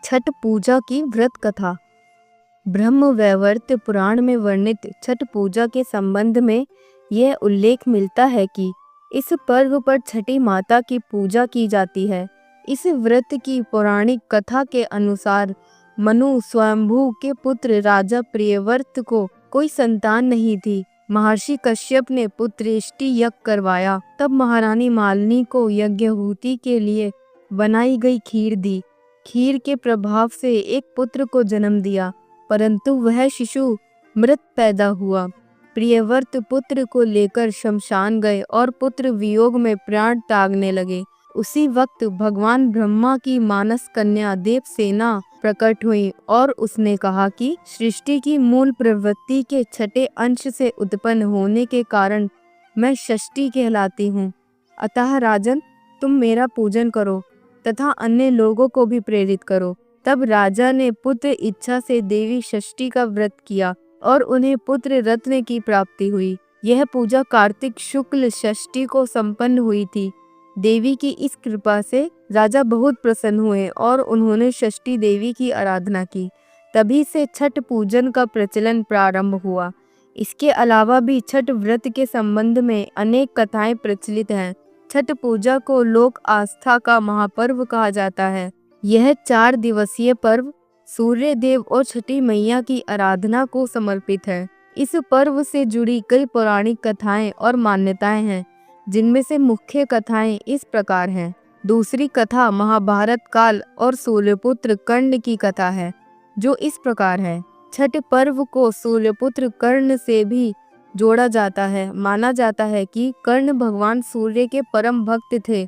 छठ पूजा की व्रत कथा। ब्रह्मवैवर्त पुराण में वर्णित छठ पूजा के संबंध में यह उल्लेख मिलता है कि इस पर्व पर छठी माता की पूजा की जाती है। इस व्रत की पौराणिक कथा के अनुसार मनु स्वयंभू के पुत्र राजा प्रियव्रत को कोई संतान नहीं थी। महर्षि कश्यप ने पुत्रेष्टि यज्ञ करवाया, तब महारानी मालिनी को यज्ञहूति के लिए बनाई गई खीर दी। खीर के प्रभाव से एक पुत्र को जन्म दिया, परंतु वह शिशु मृत पैदा हुआ। प्रियव्रत पुत्र को लेकर शमशान गए और पुत्र वियोग में प्राण त्यागने लगे। उसी वक्त भगवान ब्रह्मा की मानस कन्या देवसेना प्रकट हुई और उसने कहा कि सृष्टि की मूल प्रवृत्ति के छठे अंश से उत्पन्न होने के कारण मैं षष्ठी कहलाती हूँ। अतः राजन, तुम मेरा पूजन करो तथा अन्य लोगों को भी प्रेरित करो। तब राजा ने पुत्र इच्छा से देवी षष्ठी का व्रत किया और उन्हें पुत्र रत्न की प्राप्ति हुई। यह पूजा कार्तिक शुक्ल षष्ठी को संपन्न हुई थी। देवी की इस कृपा से राजा बहुत प्रसन्न हुए और उन्होंने षष्ठी देवी की आराधना की। तभी से छठ पूजन का प्रचलन प्रारंभ हुआ। इसके अलावा भी छठ व्रत के संबंध में अनेक कथाएं प्रचलित हैं। छठ पूजा को लोक आस्था का महापर्व कहा जाता है। यह 4 दिवसीय पर्व सूर्य देव और छठी मैया की आराधना को समर्पित है। इस पर्व से जुड़ी कई पौराणिक कथाएं और मान्यताएं हैं, जिनमें से मुख्य कथाएं इस प्रकार हैं। दूसरी कथा महाभारत काल और सूर्यपुत्र कर्ण की कथा है, जो इस प्रकार है। छठ पर्व को सूर्यपुत्र कर्ण से भी जोड़ा जाता है। माना जाता है कि कर्ण भगवान सूर्य के परम भक्त थे।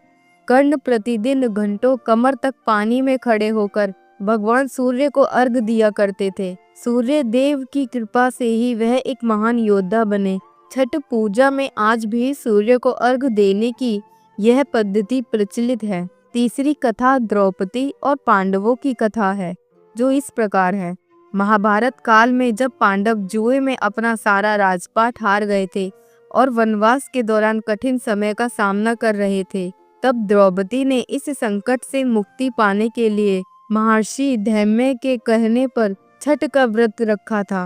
कर्ण प्रतिदिन घंटों कमर तक पानी में खड़े होकर भगवान सूर्य को अर्घ दिया करते थे। सूर्य देव की कृपा से ही वह एक महान योद्धा बने। छठ पूजा में आज भी सूर्य को अर्घ देने की यह पद्धति प्रचलित है। तीसरी कथा द्रौपदी और पांडवों की कथा है, जो इस प्रकार है। महाभारत काल में जब पांडव जुए में अपना सारा राजपाट हार गए थे और वनवास के दौरान कठिन समय का सामना कर रहे थे, तब द्रौपदी ने इस संकट से मुक्ति पाने के लिए महर्षि धैम्य के कहने पर छठ का व्रत रखा था।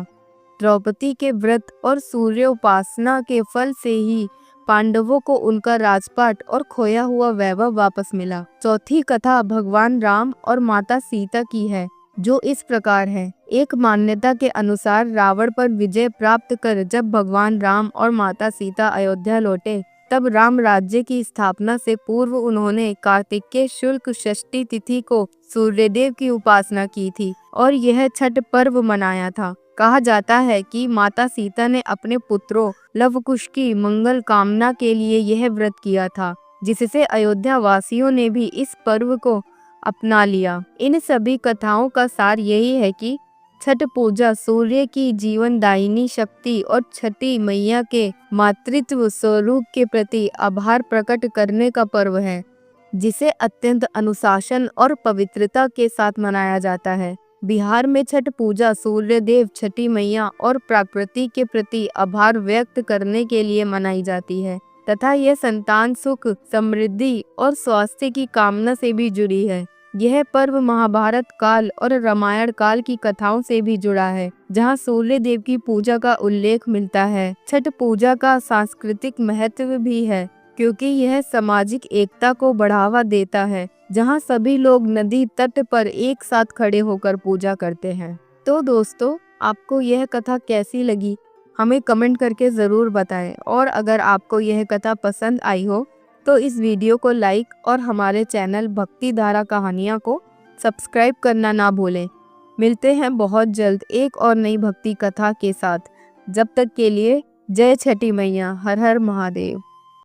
द्रौपदी के व्रत और सूर्य उपासना के फल से ही पांडवों को उनका राजपाट और खोया हुआ वैभव वापस मिला। चौथी कथा भगवान राम और माता सीता की है, जो इस प्रकार है। एक मान्यता के अनुसार रावण पर विजय प्राप्त कर जब भगवान राम और माता सीता अयोध्या लौटे, तब राम राज्य की स्थापना से पूर्व उन्होंने कार्तिक के शुक्ल षष्ठी तिथि को सूर्यदेव की उपासना की थी और यह छठ पर्व मनाया था। कहा जाता है कि माता सीता ने अपने पुत्रों लवकुश की मंगल कामना के लिए यह व्रत किया था, जिससे अयोध्या वासियों ने भी इस पर्व को अपना लिया। इन सभी कथाओं का सार यही है कि छठ पूजा सूर्य की जीवनदायिनी शक्ति और छठी मैया के मातृत्व स्वरूप के प्रति आभार प्रकट करने का पर्व है, जिसे अत्यंत अनुशासन और पवित्रता के साथ मनाया जाता है। बिहार में छठ पूजा सूर्य देव, छठी मैया और प्रकृति के प्रति आभार व्यक्त करने के लिए मनाई जाती है तथा यह संतान सुख, समृद्धि और स्वास्थ्य की कामना से भी जुड़ी है। यह पर्व महाभारत काल और रामायण काल की कथाओं से भी जुड़ा है, जहां सूर्य देव की पूजा का उल्लेख मिलता है। छठ पूजा का सांस्कृतिक महत्व भी है, क्योंकि यह सामाजिक एकता को बढ़ावा देता है, जहां सभी लोग नदी तट पर एक साथ खड़े होकर पूजा करते हैं। तो दोस्तों, आपको यह कथा कैसी लगी हमें कमेंट करके ज़रूर बताएं, और अगर आपको यह कथा पसंद आई हो तो इस वीडियो को लाइक और हमारे चैनल भक्ति धारा कहानियाँ को सब्सक्राइब करना ना भूलें। मिलते हैं बहुत जल्द एक और नई भक्ति कथा के साथ। जब तक के लिए जय छठी मैया, हर हर महादेव।